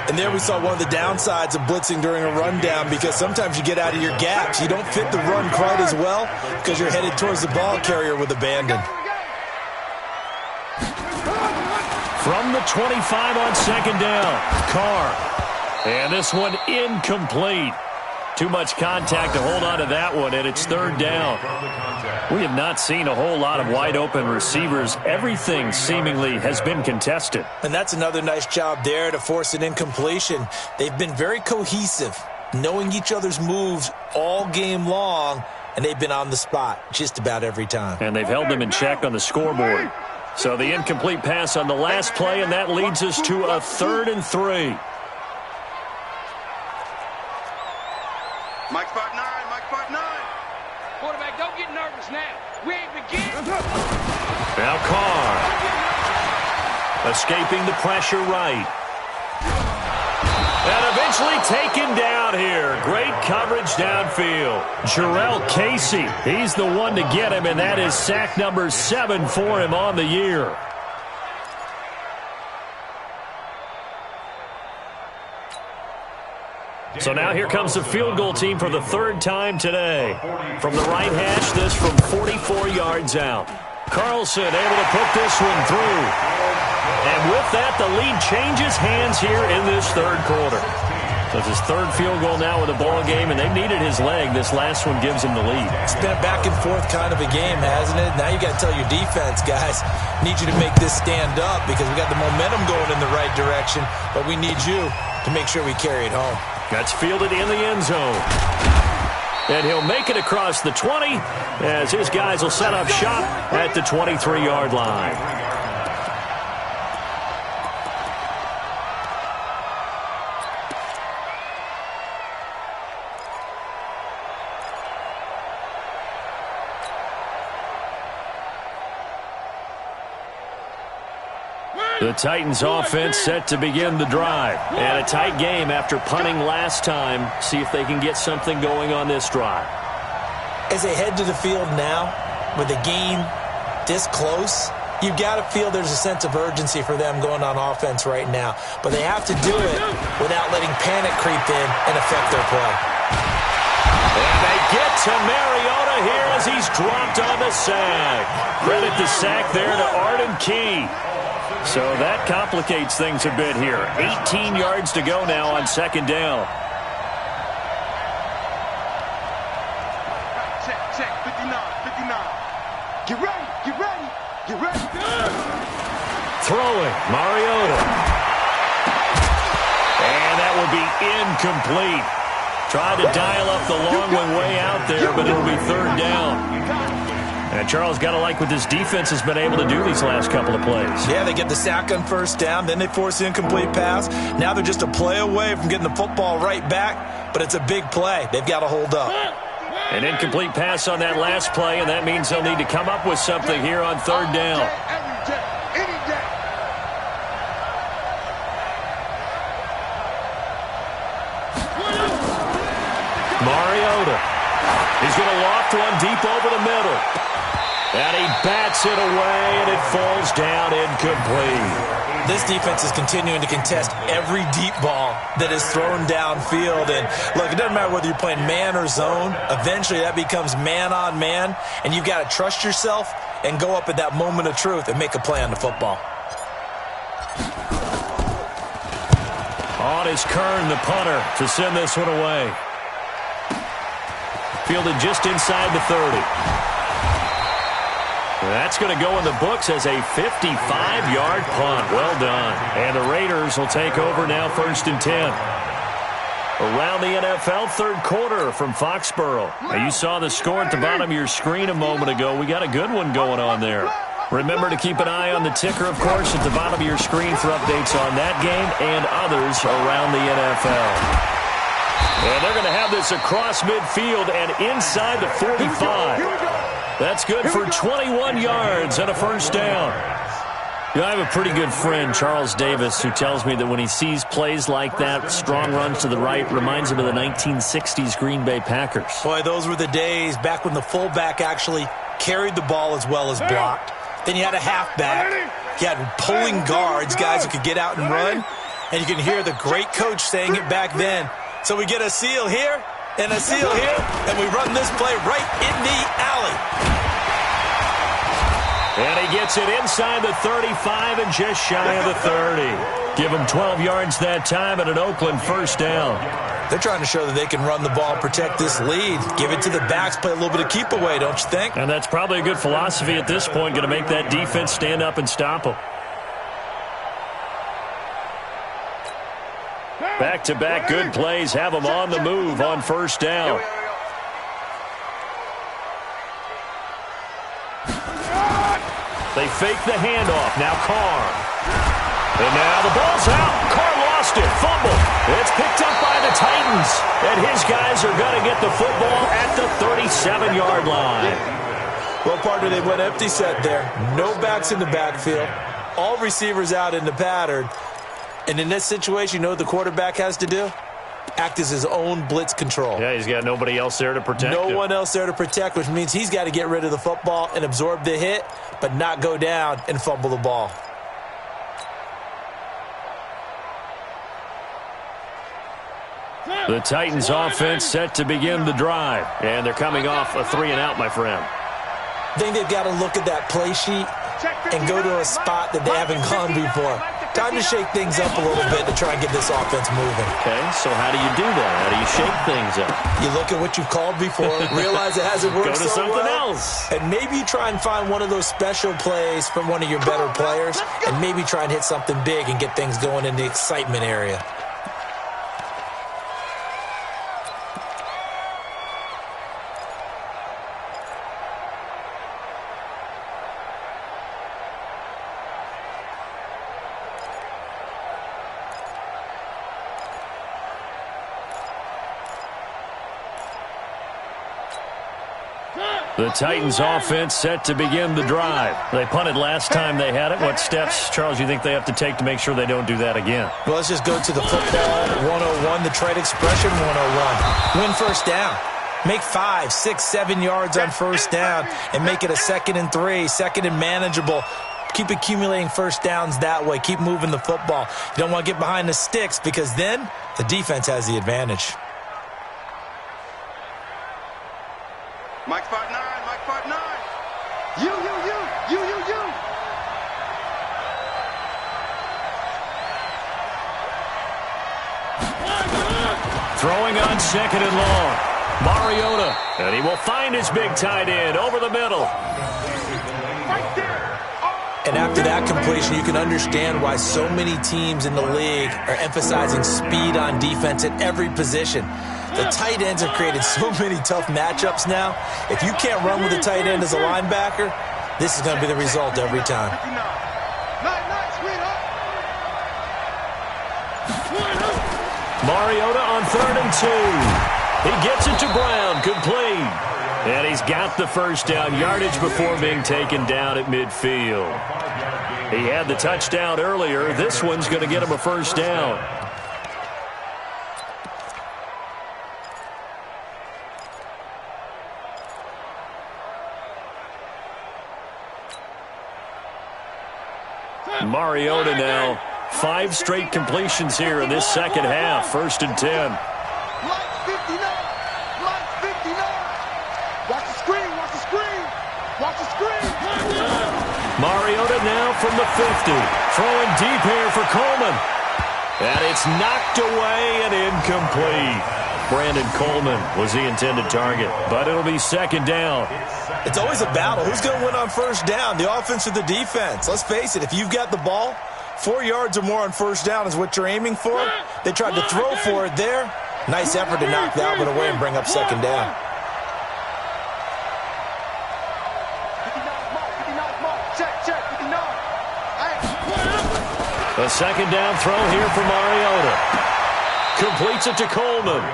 And there we saw one of the downsides of blitzing during a rundown, because sometimes you get out of your gaps. You don't fit the run quite as well because you're headed towards the ball carrier with abandon. From the 25 on 2nd down, Carr. And this one incomplete. Too much contact to hold on to that one, and it's 3rd down. We have not seen a whole lot of wide-open receivers. Everything seemingly has been contested. And that's another nice job there to force an incompletion. They've been very cohesive, knowing each other's moves all game long, and they've been on the spot just about every time. And they've held them in check on the scoreboard. So the incomplete pass on the last play, and that leads us to a 3rd and 3. Mike 5'9", Mike 5'9". Quarterback, don't get nervous now. We ain't beginning. Now Carr. Escaping the pressure right. And eventually taken down here. Great coverage downfield. Jarrell Casey, he's the one to get him, and that is sack number 7 for him on the year. So now here comes the field goal team for the 3rd time today. From the right hash, this from 44 yards out. Carlson able to put this one through. And with that, the lead changes hands here in this 3rd quarter. So it's his 3rd field goal now with a ball game, and they've needed his leg. This last one gives him the lead. It's been a back and forth kind of a game, hasn't it? Now you got to tell your defense, guys, need you to make this stand up, because we got the momentum going in the right direction, but we need you to make sure we carry it home. That's fielded in the end zone. And he'll make it across the 20 as his guys will set up shop at the 23-yard line. The Titans offense set to begin the drive. And a tight game after punting last time. See if they can get something going on this drive. As they head to the field now, with the game this close, you've got to feel there's a sense of urgency for them going on offense right now. But they have to do it without letting panic creep in and affect their play. And they get to Mariota here as he's dropped on the sack. Credit the sack there to Arden Key. So that complicates things a bit here. 18 yards to go now on second down. Check, 59. Get ready. Throwing, Mariota. And that will be incomplete. Tried to dial up the long one way out there, but it'll be third down. And Charles, got to like what this defense has been able to do these last couple of plays. Yeah, they get the sack on first down, then they force the incomplete pass. Now they're just a play away from getting the football right back, but it's a big play. They've got to hold up. An incomplete pass on that last play, and that means they'll need to come up with something here on third down. Mariota. He's going to loft one deep over the middle. And he bats it away, and it falls down incomplete. This defense is continuing to contest every deep ball that is thrown downfield. And, look, it doesn't matter whether you're playing man or zone. Eventually, that becomes man-on-man, and you've got to trust yourself and go up at that moment of truth and make a play on the football. On is Kern, the punter, to send this one away. Fielded just inside the 30. That's going to go in the books as a 55-yard punt. Well done. And the Raiders will take over now, 1st and 10. Around the NFL, third quarter from Foxborough. Now, you saw the score at the bottom of your screen a moment ago. We got a good one going on there. Remember to keep an eye on the ticker, of course, at the bottom of your screen for updates on that game and others around the NFL. And they're going to have this across midfield and inside the 45. That's good for 21 yards and a first down. You know, I have a pretty good friend, Charles Davis, who tells me that when he sees plays like that, strong runs to the right, reminds him of the 1960s Green Bay Packers. Boy, those were the days back when the fullback actually carried the ball as well as blocked. Then you had a halfback. You had pulling guards, guys who could get out and run. And you can hear the great coach saying it back then. So we get a seal here and a seal here, and we run this play right in the alley. And he gets it inside the 35 and just shy of the 30. Give him 12 yards that time and an Oakland first down. They're trying to show that they can run the ball and protect this lead. Give it to the backs, play a little bit of keep away, don't you think? And that's probably a good philosophy at this point, going to make that defense stand up and stop them. Back-to-back good plays have them on the move on first down. They fake the handoff. Now Carr. And now the ball's out. Carr lost it. Fumble. It's picked up by the Titans. And his guys are going to get the football at the 37-yard line. Well, partner, they went empty set there. No backs in the backfield. All receivers out in the pattern. And in this situation, you know what the quarterback has to do? Act as his own blitz control. Yeah, he's got nobody else there to protect him. No one else there to protect, which means he's got to get rid of the football and absorb the hit, but not go down and fumble the ball. The Titans offense set to begin the drive. And they're coming off a 3-and-out, my friend. I think they've got to look at that play sheet and go to a spot that they haven't gone before. Time to shake things up a little bit to try and get this offense moving. Okay, so how do you do that? How do you shake things up? You look at what you've called before, realize it hasn't worked so well. Go to something else. And maybe you try and find one of those special plays from one of your better players, and maybe try and hit something big and get things going in the excitement area. The Titans offense set to begin the drive. They punted last time they had it. What steps, Charles, you think they have to take to make sure they don't do that again? Well, let's just go to the football 101, the trade expression 101. Win first down. Make 5, 6, 7 yards on first down and make it a 2nd and 3, 2nd and manageable. Keep accumulating first downs that way. Keep moving the football. You don't want to get behind the sticks because then the defense has the advantage. Mike 5-9, Mike 5-9. You. Throwing on 2nd and long. Mariota, and he will find his big tight end over the middle. And after that completion, you can understand why so many teams in the league are emphasizing speed on defense at every position. The tight ends have created so many tough matchups now. If you can't run with a tight end as a linebacker, this is going to be the result every time. Mariota on 3rd and 2. He gets it to Brown, complete. And he's got the first down yardage before being taken down at midfield. He had the touchdown earlier. This one's going to get him a first down. Mariota now, 5 straight completions here in this second half. 1st and 10. Mariota now from the 50. Throwing deep here for Coleman. And it's knocked away and incomplete. Brandon Coleman was the intended target, but it'll be 2nd down. It's always a battle. Who's going to win on first down, the offense or the defense? Let's face it, if you've got the ball, 4 yards or more on first down is what you're aiming for. They tried to throw for it there. Nice effort to knock that one away and bring up 2nd down. A 2nd down throw here for Mariota. Completes it to Coleman.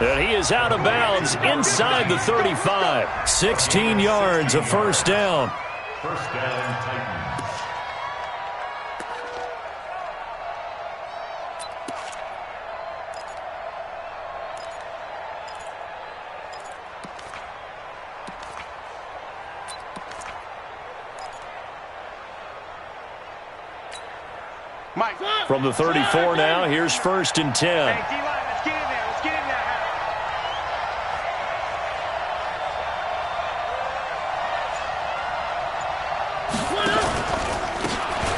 And he is out of bounds inside the 35. 16 yards of first down. First down, Titans. Mike. From the 34 now, here's 1st and 10. Hey, D-line, let's get in there. Let's get in there.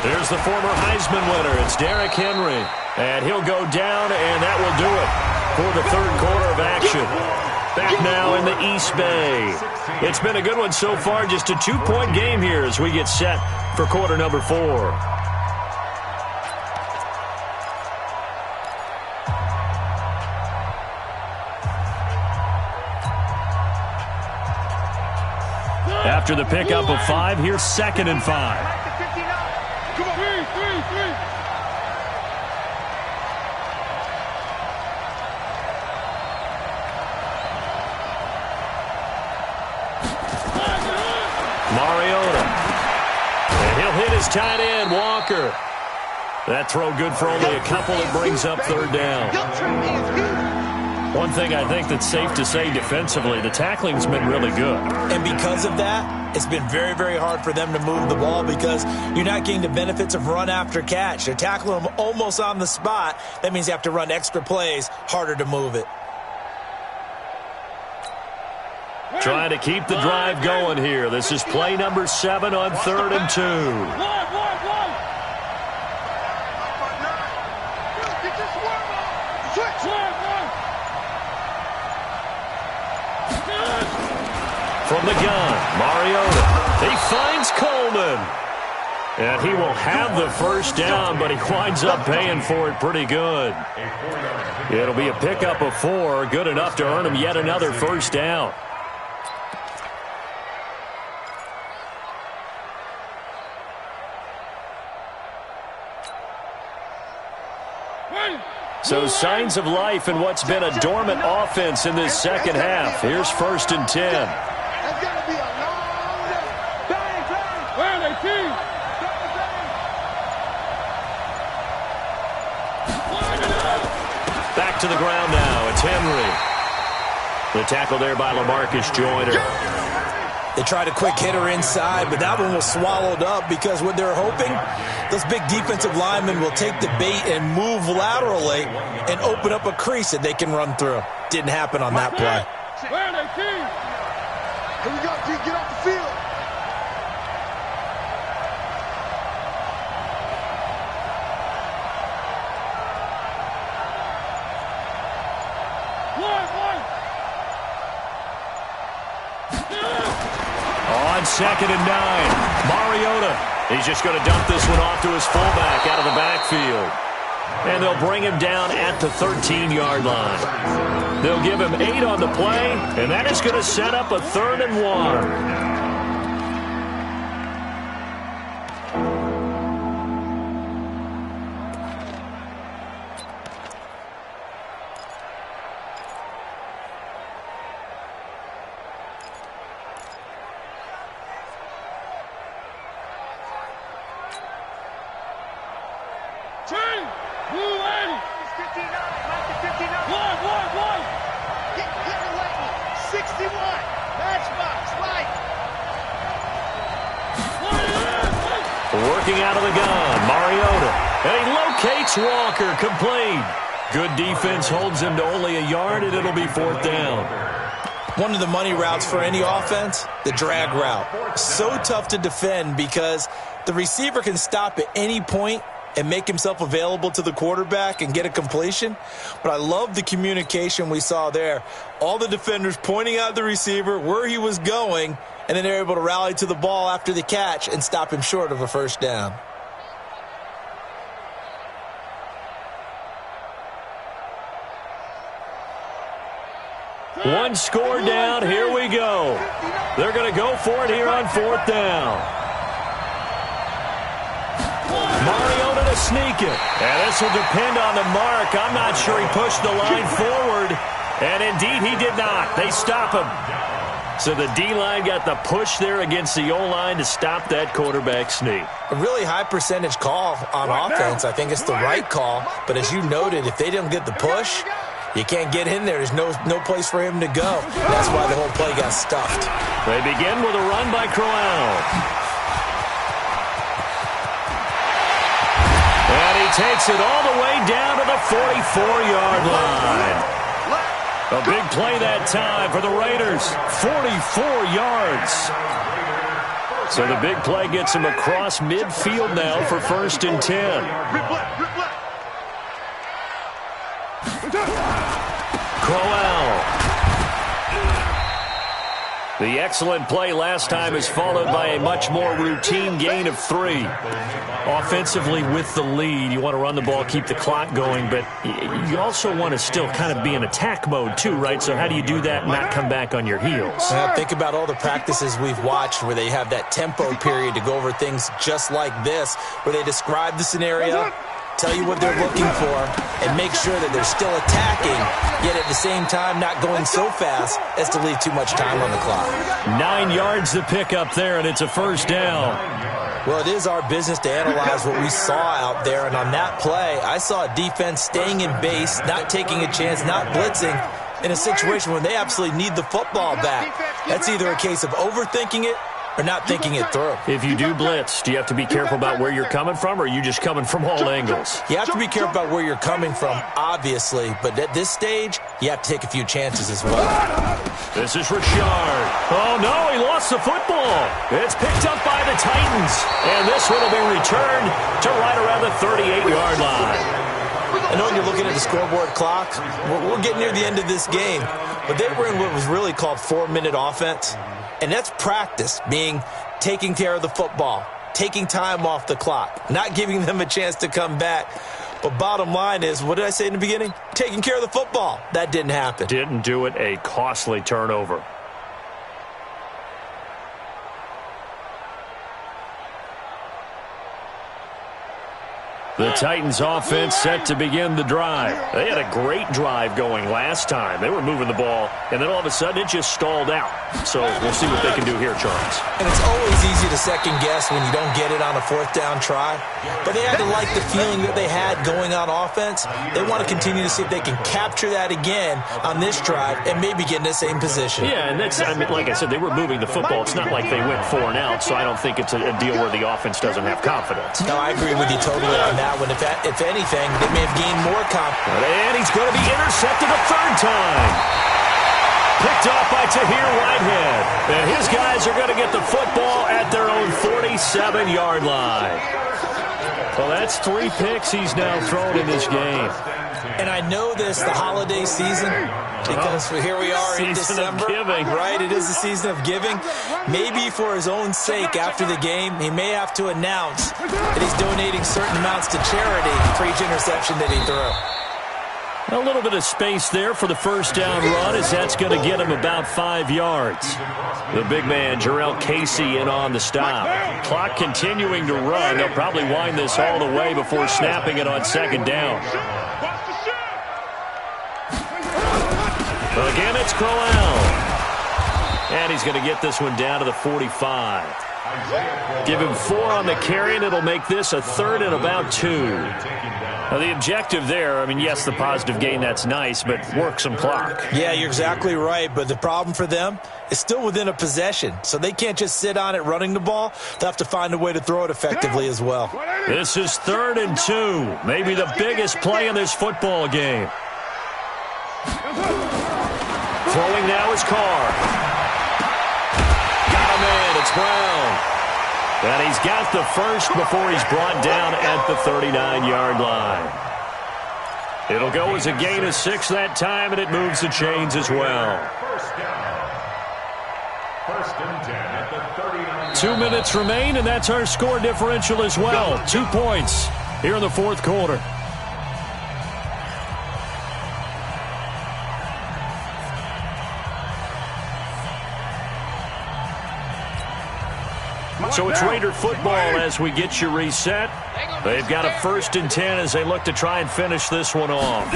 There's the former Heisman winner. It's Derrick Henry. And he'll go down, and that will do it for the 3rd quarter of action. Back now in the East Bay. It's been a good one so far. Just a 2-point game here as we get set for quarter number 4. After the pickup of 5, here's 2nd and 5. Come on. Three. Mariota. And he'll hit his tight end, Walker. That throw good for only a couple. It brings up 3rd down. One thing I think that's safe to say defensively, the tackling's been really good. And because of that, it's been very, very hard for them to move the ball because you're not getting the benefits of run after catch. They're tackling them almost on the spot. That means you have to run extra plays, harder to move it. Trying to keep the drive going here. This is play number 7 on 3rd and 2. From the gun, Mariota. He finds Coleman. And he will have the first down, but he winds up paying for it pretty good. It'll be a pickup of 4, good enough to earn him yet another first down. So signs of life in what's been a dormant offense in this second half. Here's 1st and 10. That's got to be to the ground now. It's Henry. The tackle there by LaMarcus Joyner. They tried a quick hitter inside, but that one was swallowed up because what they're hoping, those big defensive linemen will take the bait and move laterally and open up a crease that they can run through. Didn't happen on that play. Where are they, team? Here we go, team. Get off the field. On 2nd and 9, Mariota. He's just going to dump this one off to his fullback out of the backfield. And they'll bring him down at the 13-yard line. They'll give him 8 on the play, and that is going to set up a 3rd and 1. Working out of the gun, Mariota. And he locates Walker, complete. Good defense holds him to only a yard, and it'll be 4th down. One of the money routes for any offense, the drag route. So tough to defend because the receiver can stop at any point and make himself available to the quarterback and get a completion. But I love the communication we saw there. All the defenders pointing out the receiver, where he was going, and then they're able to rally to the ball after the catch and stop him short of a 1st down. One score down. Here we go. They're going to go for it here on 4th down. Mariota to sneak it. And this will depend on the mark. I'm not sure he pushed the line forward. And indeed, he did not. They stop him. So the D-line got the push there against the O-line to stop that quarterback sneak. A really high percentage call on offense. I think it's the right call. But as you noted, if they didn't get the push, you can't get in there. There's no place for him to go. That's why the whole play got stuffed. They begin with a run by Canale. And he takes it all the way down to the 44-yard line. A big play that time for the Raiders. 44 yards. So the big play gets him across midfield now for 1st and 10. Crowell. The excellent play last time is followed by a much more routine gain of 3. Offensively with the lead, you want to run the ball, keep the clock going, but you also want to still kind of be in attack mode too, right? So how do you do that and not come back on your heels? Think about all the practices we've watched where they have that tempo period to go over things just like this, where they describe the scenario, tell you what they're looking for, and make sure that they're still attacking, yet at the same time not going so fast as to leave too much time on the clock. 9 yards to pick up there, and it's a 1st down. Well, it is our business to analyze what we saw out there, and on that play, I saw a defense staying in base, not taking a chance, not blitzing, in a situation where they absolutely need the football back. That's either a case of overthinking it or not thinking it through. If you do blitz, do you have to be careful about where you're coming from, or are you just coming from all angles? You have to be careful about where you're coming from, obviously, but at this stage, you have to take a few chances as well. This is Richard. Oh, no, he lost the football. It's picked up by the Titans, and this one will be returned to right around the 38-yard line. I know when you're looking at the scoreboard clock, we're getting near the end of this game, but they were in what was really called 4-minute offense. And that's practice, being taking care of the football, taking time off the clock, not giving them a chance to come back. But bottom line is, what did I say in the beginning? Taking care of the football. That didn't happen. Didn't do it. A costly turnover. The Titans offense set to begin the drive. They had a great drive going last time. They were moving the ball, and then all of a sudden it just stalled out. So we'll see what they can do here, Charles. And it's always easy to second guess when you don't get it on a fourth down try. But they had to like the feeling that they had going on offense. They want to continue to see if they can capture that again on this drive and maybe get in the same position. Yeah, and that's, I mean, like I said, they were moving the football. It's not like they went 4 and out, so I don't think it's a deal where the offense doesn't have confidence. No, I agree with you totally on that one. If anything, they may have gained more confidence. And he's going to be intercepted a third time. Picked off by Tahir Whitehead. And his guys are going to get the football at their own 47-yard line. Well, that's 3 picks he's now thrown in this game. And I know this, the holiday season, because here we are in December. Season of giving. Right, it is the season of giving. Maybe for his own sake after the game, he may have to announce that he's donating certain amounts to charity for each interception that he threw. A little bit of space there for the first down run, as that's going to get him about 5 yards. The big man, Jarrell Casey, in on the stop. Clock continuing to run. They'll probably wind this all the way before snapping it on second down. Again, it's Crowell. And he's going to get this one down to the 45. Give him 4 on the carry, and it'll make this a 3rd and about 2. Now, the objective there, I mean, yes, the positive gain, that's nice, but work some clock. Yeah, you're exactly right, but the problem for them is still within a possession, so they can't just sit on it running the ball. They'll have to find a way to throw it effectively as well. This is 3rd and 2, maybe the biggest play in this football game. Throwing now is Carr. Got a man, it's Brown. And he's got the first before he's brought down at the 39-yard line. It'll go as a gain of 6 that time, and it moves the chains as well. First and 10 at the 39. 2 minutes remain, and that's our score differential as well. 2 points here in the 4th quarter. So it's Raider football as we get you reset. They've got a 1st and 10 as they look to try and finish this one off.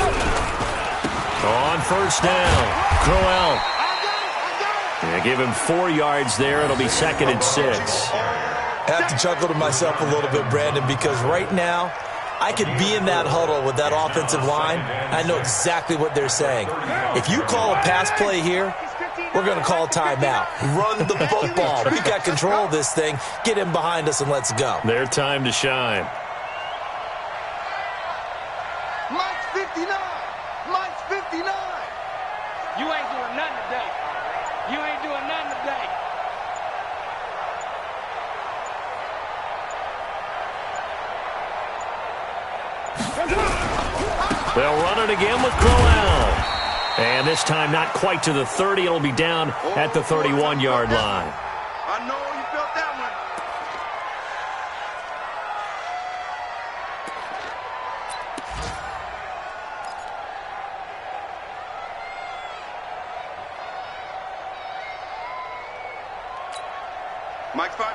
On first down, Crowell. Yeah, give him 4 yards there. It'll be 2nd and 6. I have to chuckle to myself a little bit, Brandon, because right now I could be in that huddle with that offensive line. I know exactly what they're saying. If you call a pass play here, we're going to call timeout. Run the football. We've got control of this thing. Get him behind us and let's go. Their time to shine. Mike's 59. Mike's 59. You ain't doing nothing today. You ain't doing nothing today. They'll run it again with Crowell. And this time not quite to the 30. It'll be down at the 31-yard line. I know you felt that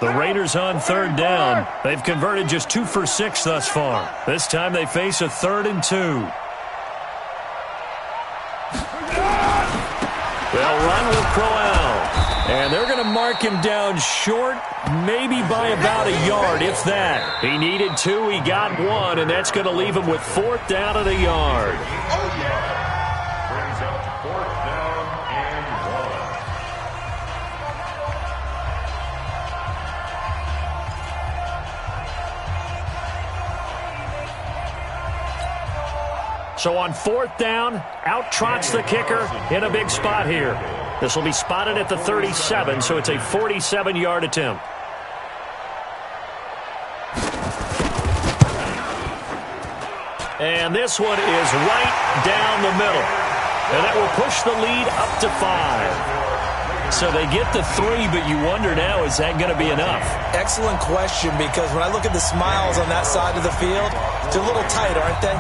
one. The Raiders on 3rd down. They've converted just 2 for 6 thus far. This time they face a 3rd and 2. They'll run with Crowell. And they're going to mark him down short, maybe by about a yard, if that. He needed 2, he got 1, and that's going to leave him with 4th down and a yard. Brings up 4th down and 1. So on 4th down, out trots the kicker in a big spot here. This will be spotted at the 37, so it's a 47-yard attempt. And this one is right down the middle. And that will push the lead up to 5. So they get the 3, but you wonder now, is that going to be enough? Excellent question, because when I look at the smiles on that side of the field, they're a little tight, aren't they?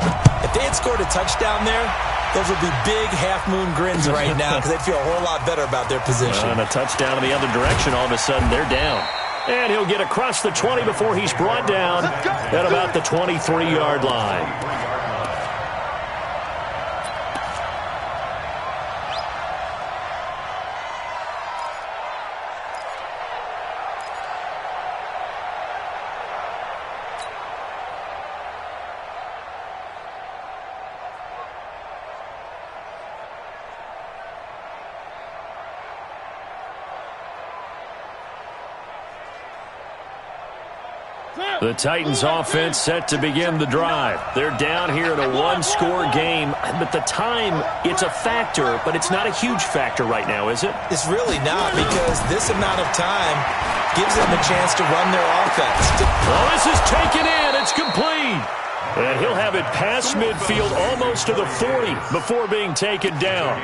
If they had scored a touchdown there, those would be big half-moon grins right now because they'd feel a whole lot better about their position. And a touchdown in the other direction, all of a sudden they're down. And he'll get across the 20 before he's brought down at about the 23-yard line. The Titans offense set to begin the drive. They're down here in a one-score game, but the time, it's a factor, but it's not a huge factor right now, is it? It's really not, because this amount of time gives them a chance to run their offense. Well, this is taken in. It's complete. And he'll have it past midfield almost to the 40 before being taken down.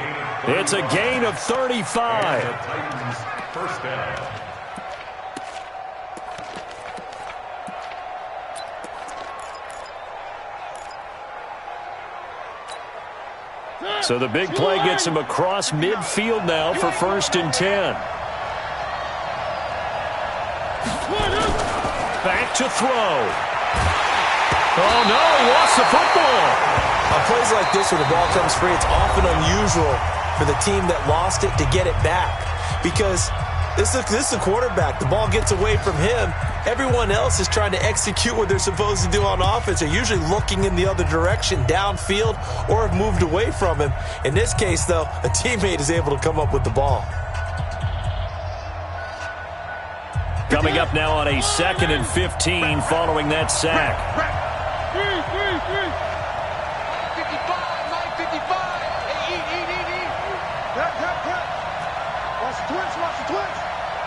It's a gain of 35. First down. So the big play gets him across midfield now for 1st and 10. Back to throw. Oh, no, he lost the football. On plays like this where the ball comes free, it's often unusual for the team that lost it to get it back. Because this is the quarterback. The ball gets away from him. Everyone else is trying to execute what they're supposed to do on offense. They're usually looking in the other direction, downfield, or have moved away from him. In this case, though, a teammate is able to come up with the ball. Coming up now on a 2nd and 15 following that sack. 55, Mike, 55. Hey, eat. Watch the twins.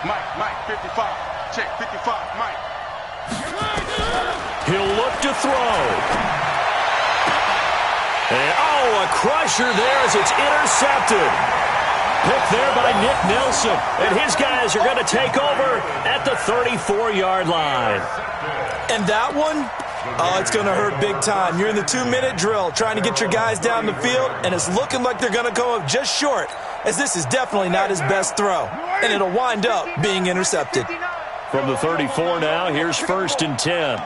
Mike, 55. Check, 55, Mike. He'll look to throw. And, a crusher there as it's intercepted. Picked there by Nick Nelson. And his guys are going to take over at the 34-yard line. And that one, it's going to hurt big time. You're in the 2-minute drill trying to get your guys down the field, and it's looking like they're going to come up just short, as this is definitely not his best throw. And it'll wind up being intercepted. From the 34 now, here's 1st and 10.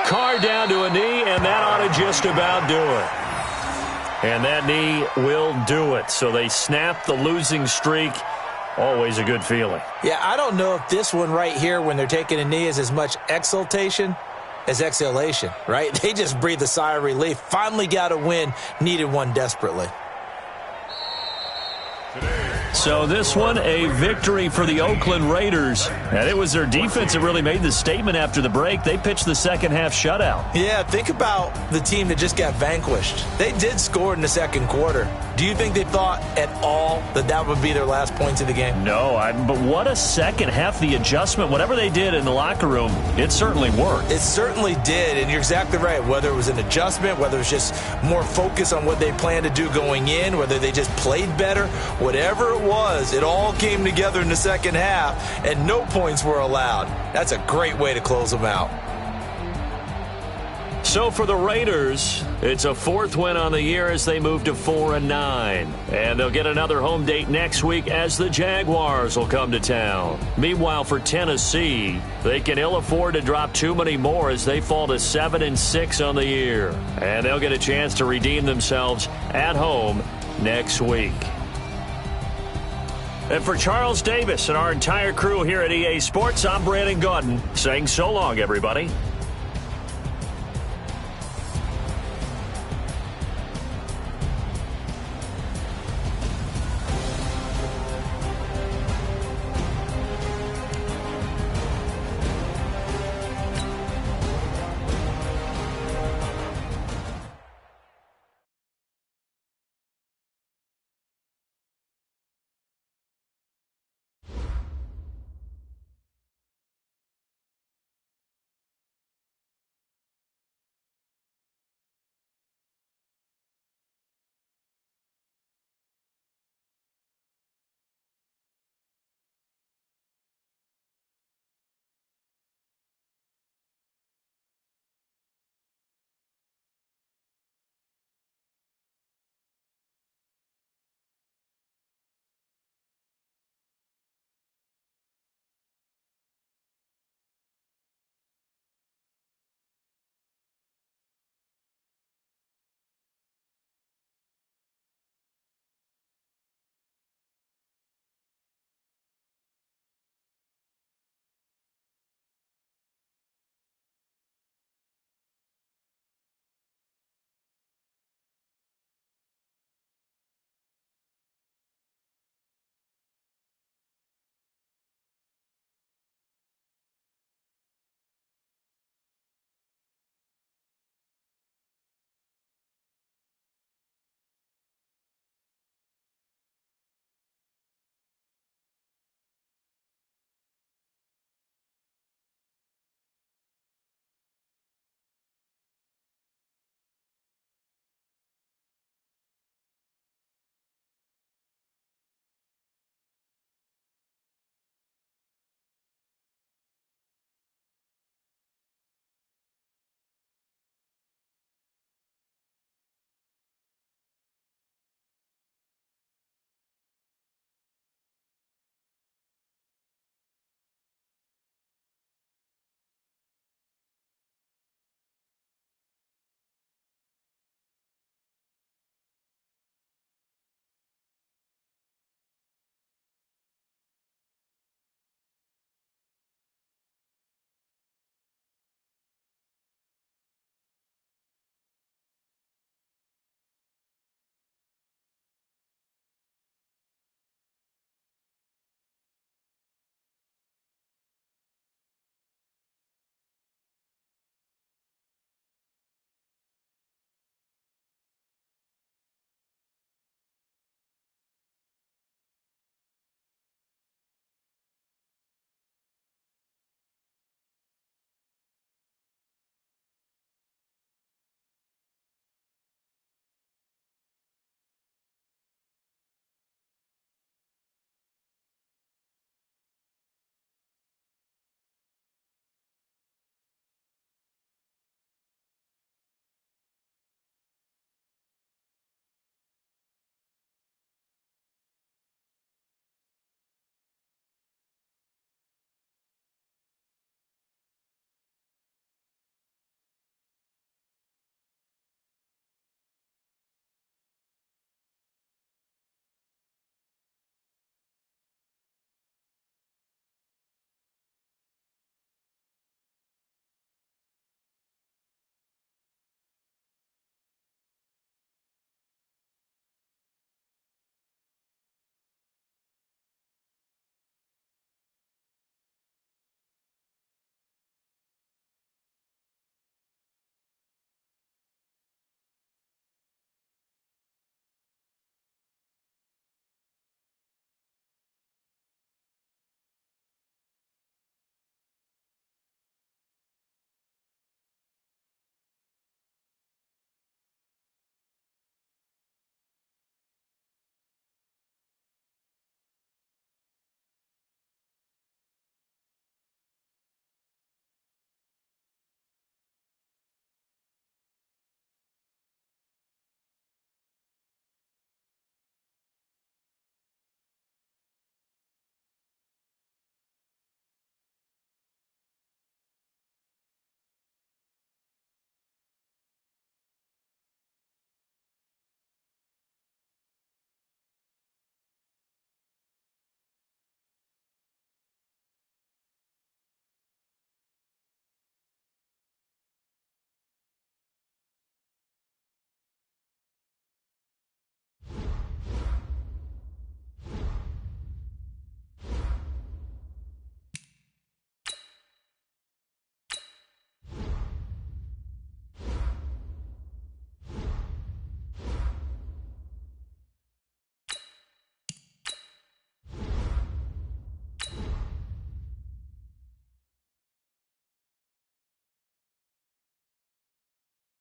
Carr down to a knee, and that ought to just about do it. And that knee will do it. So they snap the losing streak. Always a good feeling. Yeah, I don't know if this one right here, when they're taking a knee, is as much exultation as exhalation, right? They just breathe a sigh of relief. Finally got a win. Needed one desperately. So this one, a victory for the Oakland Raiders. And it was their defense that really made the statement after the break. They pitched the second-half shutout. Yeah, think about the team that just got vanquished. They did score in the second quarter. Do you think they thought at all that that would be their last points of the game? No, but what a second half. The adjustment, whatever they did in the locker room, it certainly worked. It certainly did, and you're exactly right. Whether it was an adjustment, whether it was just more focus on what they planned to do going in, whether they just played better, whatever it was, it all came together in the second half, and no points were allowed. That's a great way to close them out. So for the Raiders, it's a 4th win on the year as they move to 4-9. And they'll get another home date next week as the Jaguars will come to town. Meanwhile, for Tennessee, they can ill afford to drop too many more as they fall to 7-6 on the year. And they'll get a chance to redeem themselves at home next week. And for Charles Davis and our entire crew here at EA Sports, I'm Brandon Gaudin saying so long, everybody.